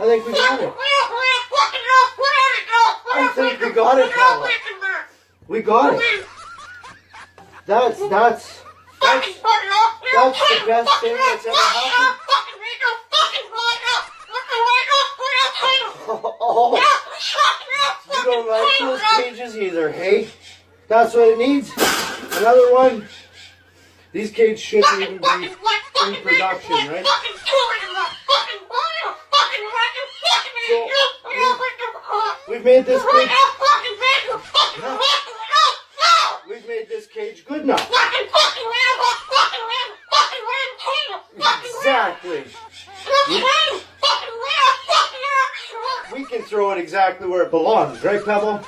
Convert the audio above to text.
I think we got it. I think we got it, Pablo. We got it. That's the best thing that's ever happened. Oh, you don't like those cages either, hey? That's what it needs. Another one. These cages shouldn't even be in production, right? So, we've made this cage. We've made this cage good enough. Exactly. We can throw it exactly where it belongs, right, Pebble?